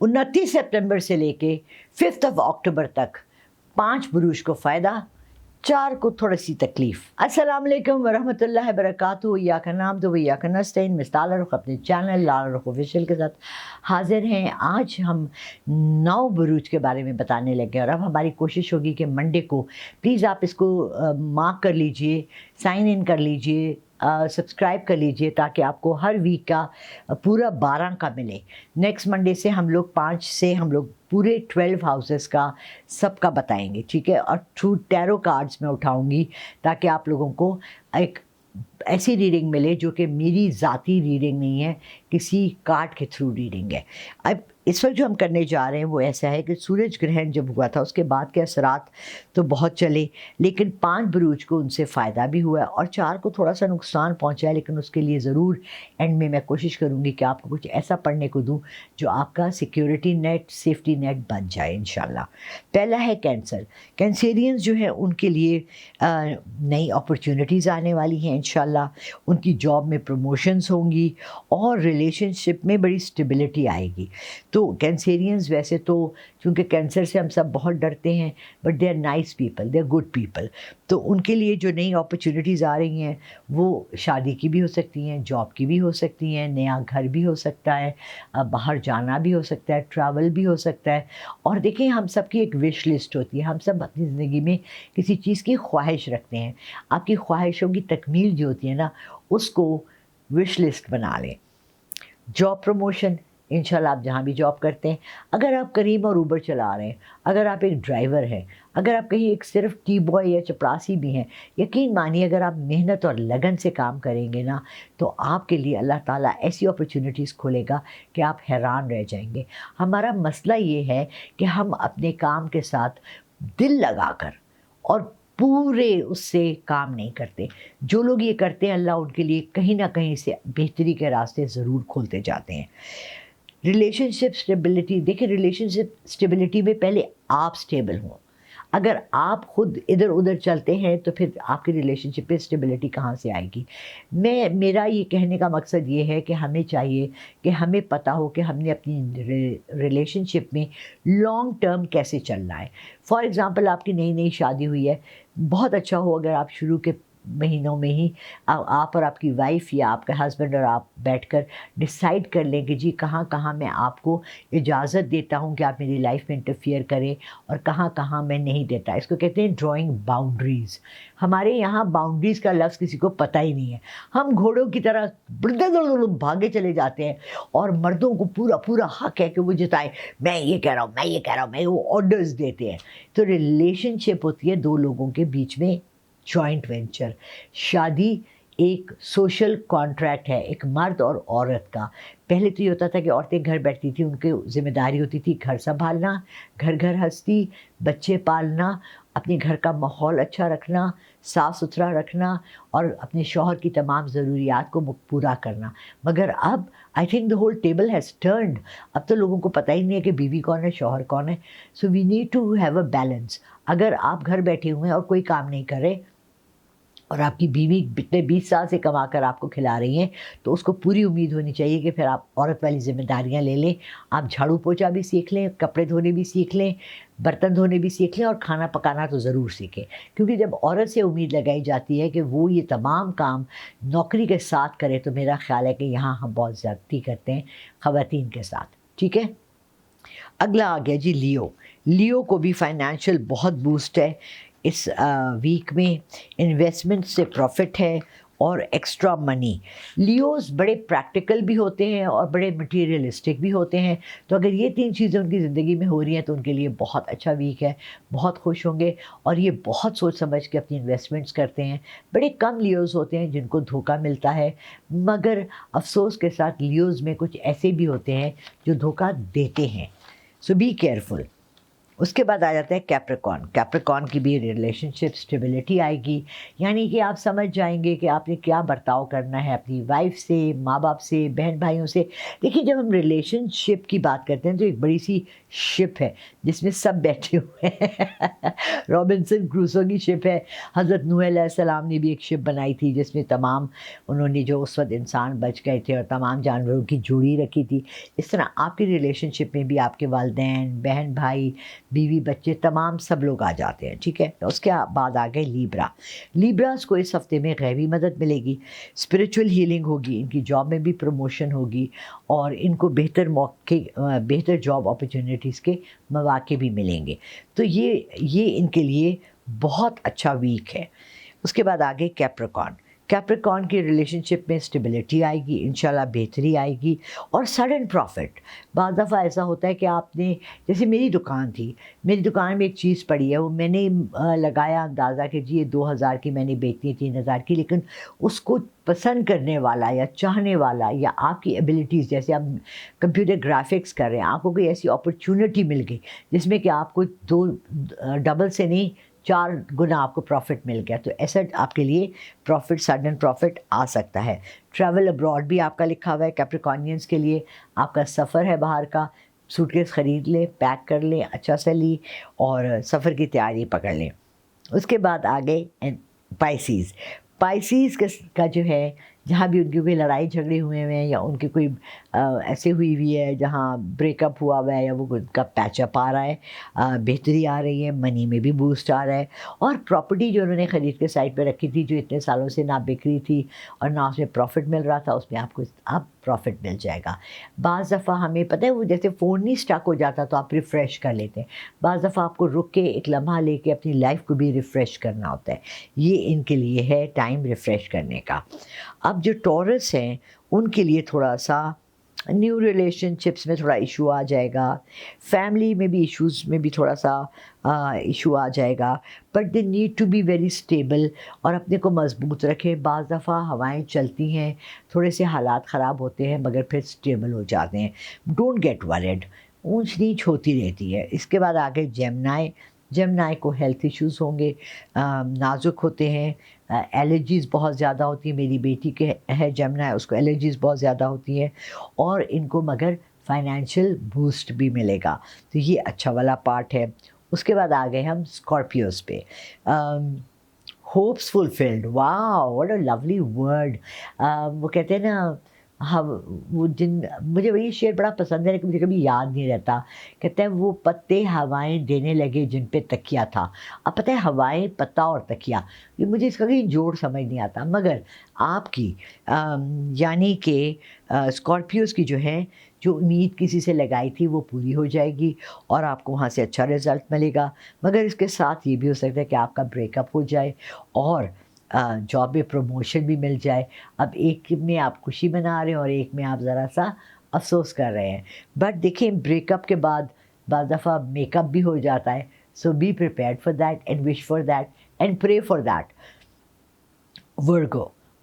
29 सितंबर से लेके 5 अक्टूबर तक 5 बुरूज को फ़ायदा, 4 को थोड़ी सी तकलीफ़। अस्सलाम वालेकुम वरहमतुल्लाहि वबरकातुहू। या का नाम तो या का नस्तीन मिस लाला रुख अपने चैनल लाला रुख ऑफिशियल के साथ हाजिर हैं। आज हम 9 बुरूज के बारे में बताने लगे और अब हमारी कोशिश होगी कि मंडे को प्लीज़ आप इसको मार्क कर लीजिए, साइन इन कर लीजिए, सब्सक्राइब कर लीजिए ताकि आपको हर वीक का पूरा 12 का मिले। नेक्स्ट मंडे से हम लोग 5 से हम लोग पूरे 12 हाउसेस का सबका बताएंगे, ठीक है। और थ्रू टैरो कार्ड्स में उठाऊंगी ताकि आप लोगों को एक ऐसी रीडिंग मिले जो कि मेरी ज़ाती रीडिंग नहीं है, किसी कार्ड के थ्रू रीडिंग है। अब इस वक्त जो हम करने जा रहे हैं वो ऐसा है कि सूरज ग्रहण जब हुआ था उसके बाद के असरात तो बहुत चले, लेकिन 5 बुरूज को उनसे फ़ायदा भी हुआ और 4 को थोड़ा सा नुकसान पहुंचा है। लेकिन उसके लिए ज़रूर एंड में मैं कोशिश करूंगी कि आपको कुछ ऐसा पढ़ने को दूं जो आपका सिक्योरिटी नेट, सेफ्टी नेट बन जाए इंशाल्लाह। पहला है कैंसर। कैंसेरियंस जो है उनके लिए नई अपॉर्चुनिटीज़ आने वाली हैं इंशाल्लाह। उनकी जॉब में प्रमोशंस होंगी और रिलेशनशिप में बड़ी स्टेबिलिटी आएगी। तो कैंसेरियंस वैसे तो क्योंकि कैंसर से हम सब बहुत डरते हैं, but they are nice people, they are good people. तो उनके लिए जो नई अपॉर्चुनिटीज़ आ रही हैं वो शादी की भी हो सकती हैं, जॉब की भी हो सकती हैं, नया घर भी हो सकता है, बाहर जाना भी हो सकता है, ट्रैवल भी हो सकता है। और देखिए हम सब की एक विश लिस्ट होती है, हम सब अपनी ज़िंदगी में किसी चीज़ की ख्वाहिश रखते हैं। आपकी ख्वाहिशों की तकमील जो होती है ना, उसको विश लिस्ट बना लें। जॉब प्रमोशन इंशाल्लाह आप जहाँ भी जॉब करते हैं, अगर आप करीम और ऊबर चला रहे हैं, अगर आप एक ड्राइवर हैं, अगर आप कहीं एक सिर्फ टी बॉय या चपरासी भी हैं, यकीन मानिए अगर आप मेहनत और लगन से काम करेंगे ना तो आपके लिए अल्लाह ताला ऐसी अपॉर्चुनिटीज़ खोलेगा कि आप हैरान रह जाएंगे। हमारा मसला ये है कि हम अपने काम के साथ दिल लगाकर और पूरे उससे काम नहीं करते। जो लोग ये करते हैं अल्लाह उनके लिए कहीं ना कहीं से बेहतरी के रास्ते ज़रूर खोलते जाते हैं। रिलेशनशिप स्टेबिलिटी, देखिए रिलेशनशिप स्टेबिलिटी में पहले आप स्टेबल हों। अगर आप खुद इधर उधर चलते हैं तो फिर आपकी रिलेशनशिप पे स्टेबिलिटी कहाँ से आएगी। मेरा ये कहने का मकसद ये है कि हमें चाहिए कि हमें पता हो कि हमने अपनी रिलेशनशिप में लॉन्ग टर्म कैसे चलना है। फॉर एग्ज़ाम्पल आपकी नई नई शादी हुई है, बहुत अच्छा हो अगर आप शुरू के महीनों में ही आप और आपकी वाइफ या आपका हस्बैंड और आप बैठकर डिसाइड कर लें कि जी कहाँ कहाँ मैं आपको इजाज़त देता हूँ कि आप मेरी लाइफ में इंटरफियर करें और कहाँ कहाँ मैं नहीं देता। इसको कहते हैं ड्राइंग बाउंड्रीज़। हमारे यहाँ बाउंड्रीज़ का लफ्ज़ किसी को पता ही नहीं है। हम घोड़ों की तरह भागे चले जाते हैं और मर्दों को पूरा पूरा हक है कि वो जताए मैं ये कह रहा हूँ, मैं ये कह रहा हूँ, मैं वो ऑर्डर्स देते हैं। तो रिलेशनशिप होती है दो लोगों के बीच में, जॉइंट वेंचर। शादी एक सोशल कॉन्ट्रैक्ट है, एक मर्द और औरत का। पहले तो ये होता था कि औरतें घर बैठती थी, उनकी जिम्मेदारी होती थी घर संभालना, घर घर हंसती, बच्चे पालना, अपने घर का माहौल अच्छा रखना, साफ़ सुथरा रखना और अपने शौहर की तमाम ज़रूरियात को पूरा करना। मगर अब I think the whole table has turned. अब तो लोगों को पता ही नहीं है कि बीवी कौन है, शौहर कौन है। So we need to have a balance. अगर आप घर बैठे हुए हैं और कोई काम नहीं कर रहे और आपकी बीवी पिछले 20 साल से कमा कर आपको खिला रही हैं तो उसको पूरी उम्मीद होनी चाहिए कि फिर आप औरत वाली जिम्मेदारियां ले लें। आप झाड़ू पोछा भी सीख लें, कपड़े धोने भी सीख लें, बर्तन धोने भी सीख लें और खाना पकाना तो ज़रूर सीखें। क्योंकि जब औरत से उम्मीद लगाई जाती है कि वो ये तमाम काम नौकरी के साथ करे तो मेरा ख्याल है कि यहाँ हम बहुत ज़्यादती करते हैं ख़वातीन के साथ, ठीक है। अगला आ गया जी लियो। लियो को भी फाइनेंशियल बहुत बूस्ट है इस वीक में। इन्वेस्टमेंट से प्रॉफिट है और एक्स्ट्रा मनी। लियोज बड़े प्रैक्टिकल भी होते हैं और बड़े मटीरियलिस्टिक भी होते हैं। तो अगर ये 3 चीज़ें उनकी ज़िंदगी में हो रही हैं तो उनके लिए बहुत अच्छा वीक है, बहुत खुश होंगे और ये बहुत सोच समझ के अपनी इन्वेस्टमेंट्स करते हैं। बड़े कम लियोज होते हैं जिनको धोखा मिलता है, मगर अफसोस के साथ लियोज में कुछ ऐसे भी होते हैं जो धोखा देते हैं। सो बी केयरफुल اس کے بعد آ جاتا ہے کیپریکون. کیپریکون کی بھی ریلیشن شپ اسٹیبلٹی آئے گی، یعنی کہ آپ سمجھ جائیں گے کہ آپ نے کیا برتاؤ کرنا ہے اپنی وائف سے، ماں باپ سے، بہن بھائیوں سے. دیکھیے جب ہم ریلیشن شپ کی بات کرتے ہیں تو ایک بڑی سی شپ ہے جس میں سب بیٹھے ہوئے ہیں. رابنسن کروسو کی شپ ہے. حضرت نوح علیہ السلام نے بھی ایک شپ بنائی تھی جس میں تمام انہوں نے جو اس وقت انسان بچ گئے تھے اور تمام جانوروں کی جوڑی رکھی تھی. اس طرح آپ کی ریلیشن شپ میں بھی آپ کے والدین، بہن بھائی، بیوی، بچے، تمام سب لوگ آ جاتے ہیں. ٹھیک ہے. اس کے بعد آ گئے لیبرا. لیبراز کو اس ہفتے میں غیبی مدد ملے گی، اسپریچول ہیلنگ ہوگی، ان کی جاب میں بھی پروموشن ہوگی اور ان کو بہتر موقع، بہتر جاب اپرچونیٹیز کے مواقع بھی ملیں گے. تو یہ ان کے لیے بہت اچھا ویک ہے. اس کے بعد آگے کیپریکون. کیپریکون کی ریلیشن شپ میں اسٹیبلٹی آئے گی، انشاءاللہ بہتری آئے گی اور سڈن پروفٹ. بعض دفعہ ایسا ہوتا ہے کہ آپ نے، جیسے میری دکان تھی، میری دکان میں ایک چیز پڑی ہے، وہ میں نے لگایا اندازہ کہ جی یہ 2000 کی میں نے بیچنی 3000 کی، لیکن اس کو پسند کرنے والا یا چاہنے والا یا آپ کی ایبلٹیز، جیسے آپ کمپیوٹر گرافکس کر رہے ہیں، آپ کو کوئی ایسی اپرچونٹی مل گئی جس میں کہ آپ کو ڈبل سے نہیں 4 گنا آپ کو پروفٹ مل گیا، تو ایسا آپ کے لیے پروفٹ، سڈن پروفٹ آ سکتا ہے. ٹریول ابراڈ بھی آپ کا لکھا ہوا ہے کیپریکونینس کے لیے. آپ کا سفر ہے باہر کا، سوٹ کیس خرید لیں، پیک کر لیں اچھا سا لی اور سفر کی تیاری پکڑ لیں. اس کے بعد آگے پائسیز. پائسیز کا جو ہے، جہاں بھی ان کی کوئی لڑائی جھگڑے ہوئے ہیں یا ان کی کوئی ایسے ہوئی ہے جہاں بریک اپ ہوا ہوا ہے یا وہ ان کا پیچ اپ آ رہا ہے، بہتری آ رہی ہے، منی میں بھی بوسٹ آ رہا ہے، اور پراپرٹی جو انہوں نے خرید کے سائٹ پہ رکھی تھی جو اتنے سالوں سے نہ بک رہی تھی اور نہ اس میں پروفٹ مل رہا تھا، اس میں آپ کو اب پروفٹ مل جائے گا. بعض دفعہ ہمیں پتہ ہے وہ جیسے فون نہیں اسٹک ہو جاتا تو آپ ریفریش کر لیتے ہیں، بعض دفعہ آپ کو رک کے ایک لمحہ لے کے اپنی لائف کو بھی ریفریش کرنا ہوتا ہے. یہ ان کے لیے ہے ٹائم ریفریش کرنے کا. اب جو ٹورس ہیں ان کے لیے تھوڑا سا نیو ریلیشن شپس میں تھوڑا ایشو آ جائے گا، فیملی میں بھی ایشوز میں بھی تھوڑا سا ایشو آ جائے گا، but they need to be very stable اور اپنے کو مضبوط رکھیں. بعض دفعہ ہوائیں چلتی ہیں، تھوڑے سے حالات خراب ہوتے ہیں مگر پھر اسٹیبل ہو جاتے ہیں. ڈونٹ گیٹ ورڈ، اونچ نیچ ہوتی رہتی ہے. اس کے بعد آگے جیمنائی. جیمنائی کو ہیلتھ ایشوز ہوں گے، نازک ہوتے ہیں، الرجیز بہت زیادہ ہوتی ہیں. میری بیٹی کے ہے جیمنائی، اس کو الرجیز بہت زیادہ ہوتی ہیں اور ان کو مگر فائنینشیل بوسٹ بھی ملے گا، تو یہ اچھا والا پارٹ ہے. اس کے بعد آ گئے ہم اسکارپیوز پہ. Hopes fulfilled, wow what a lovely word. وہ کہتے ہیں نا، وہ جن، مجھے وہی شعر بڑا پسند ہے لیکن مجھے کبھی یاد نہیں رہتا. کہتے ہیں وہ پتے ہوائیں دینے لگے جن پہ تکیا تھا. اب پتہ ہے ہوائیں، پتا اور تکیا، یہ مجھے اس کا کہیں جوڑ سمجھ نہیں آتا، مگر آپ کی یعنی کہ اسکارپیوز کی جو ہے، جو امید کسی سے لگائی تھی وہ پوری ہو جائے گی اور آپ کو وہاں سے اچھا رزلٹ ملے گا. مگر اس کے ساتھ یہ بھی ہو سکتا ہے کہ آپ کا بریک اپ ہو جائے اور جاب میں پروموشن بھی مل جائے. اب ایک میں آپ خوشی منا رہے ہیں اور ایک میں آپ ذرا سا افسوس کر رہے ہیں. بٹ دیکھیں بریک اپ کے بعد بعض دفعہ میک اپ بھی ہو جاتا ہے. So be prepared for that and wish for that and pray for that.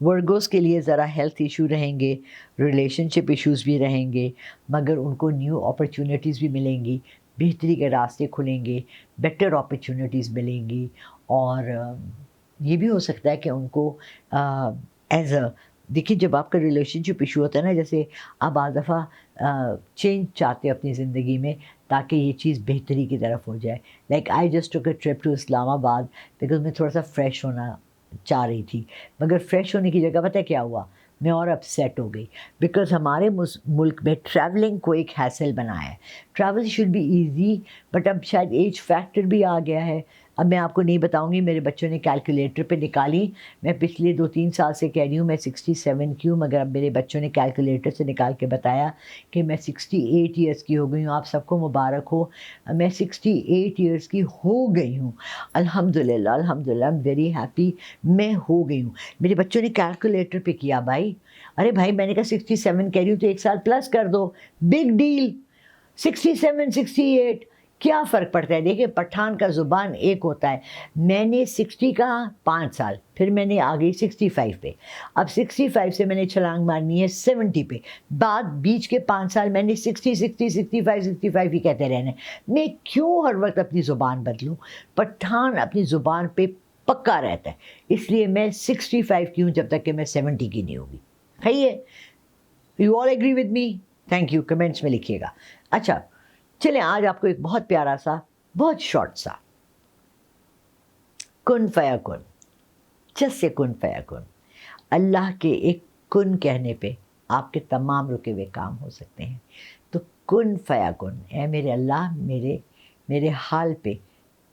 ورگوز کے لیے ذرا ہیلتھ ایشو رہیں گے، ریلیشن شپ ایشوز بھی رہیں گے، مگر ان کو نیو اپرچونیٹیز بھی ملیں گی، بہتری کے راستے کھلیں گے، بیٹر اپرچونیٹیز ملیں گی. اور یہ بھی ہو سکتا ہے کہ ان کو ایز اے، دیکھیے جب آپ کا ریلیشن شپ ایشو ہوتا ہے نا، جیسے آپ بعض دفعہ چینج چاہتے ہیں اپنی زندگی میں تاکہ یہ چیز بہتری کی طرف ہو جائے. لائک آئی جسٹ ٹوک اے ٹرپ ٹو اسلام آباد بیکاز میں تھوڑا سا فریش ہونا چاہ رہی تھی، مگر فریش ہونے کی جگہ پتہ ہے کیا ہوا، میں اور اپسیٹ ہو گئی بیکاز ہمارے ملک میں ٹریولنگ کو ایک ہیسل بنا ہے. Travel should be easy, but اب شاید ایج فیکٹر بھی آ گیا ہے. اب میں آپ کو نہیں بتاؤں گی، میرے بچوں نے کیلکولیٹر پہ نکالی، میں پچھلے 2-3 سال سے کہہ رہی ہوں میں 67 کی ہوں، مگر اب میرے بچوں نے کیلکولیٹر سے نکال کے بتایا کہ میں 68 ایئرس کی ہو گئی ہوں. آپ سب کو مبارک ہو، میں 68 ایئرس کی ہو گئی ہوں. الحمدللہ الحمدللہ، ایم ویری ہیپی، میں ہو گئی ہوں. میرے بچوں نے کیلکولیٹر پہ کیا بھائی، ارے بھائی میں نے کہا 67 کہہ رہی ہوں تو 1 سال پلس کر دو، بگ ڈیل. 67 68 क्या फ़र्क पड़ता है? देखिए, पठान का ज़ुबान एक होता है। मैंने 60 का 5 साल, फिर मैंने आ गई 65 पे। अब 65 से मैंने छलांग मारनी है 70 पे। बाद बीच के 5 साल मैंने 60, 60, 65, 65 ही कहते रहना है। मैं क्यों हर वक़्त अपनी ज़ुबान बदलूँ? पठान अपनी ज़ुबान पे पक्का रहता है, इसलिए मैं 65 की हूँ जब तक कि मैं 70 की नहीं होगी। सही है? You all agree with me? Thank you, comments में लिखिएगा। अच्छा, चलें आज आपको एक बहुत प्यारा सा, बहुत शॉर्ट सा कुन फयाकुन, जस्ट से कुन फयाकुन। अल्लाह के एक कुन कहने पे आपके तमाम रुके हुए काम हो सकते हैं। तो कुन फयाकुन, ए मेरे अल्लाह, मेरे हाल पे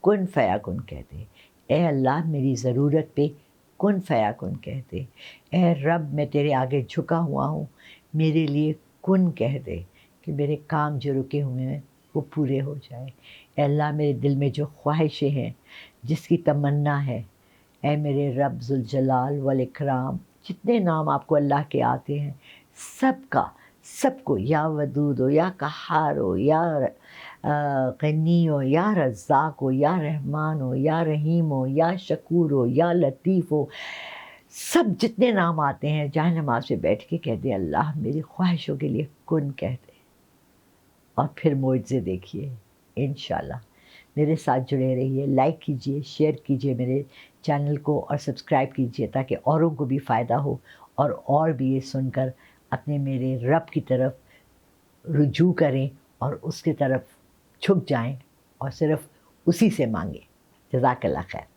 कुन फयाकुन कहते। ए अल्लाह, मेरी ज़रूरत पे कुन फयाकुन कहते। ए रब, मैं तेरे आगे झुका हुआ हूँ, मेरे लिए कुन कह दे कि मेरे काम जो रुके हुए हैं वो पूरे हो जाए। ए अल्लाह, मेरे दिल में जो ख्वाहिशें हैं, जिसकी तमन्ना है, ए मेरे रब ज़ुल जलाल वल इकराम, जितने नाम आपको अल्लाह के आते हैं सबका, सबको, या वदूद हो, या कहार हो, या गनी हो, या रज़्ज़ाक़ हो, या रहमान हो, या रहीम हो, या शकूर हो, या लतीफ़ हो, सब जितने नाम आते हैं जाए नमाज पे बैठ के कह दे अल्लाह मेरी ख्वाहिशों के लिए कुन कह दे, और फिर मुआज़े देखिए इंशाल्लाह। मेरे साथ जुड़े रहिए, लाइक कीजिए, शेयर कीजिए मेरे चैनल को और सब्सक्राइब कीजिए ताकि औरों को भी फ़ायदा हो और भी ये सुनकर अपने मेरे रब की तरफ रुजू करें और उसकी तरफ झुक जाएं और सिर्फ़ उसी से मांगें। जज़ाकल्लाह खैर।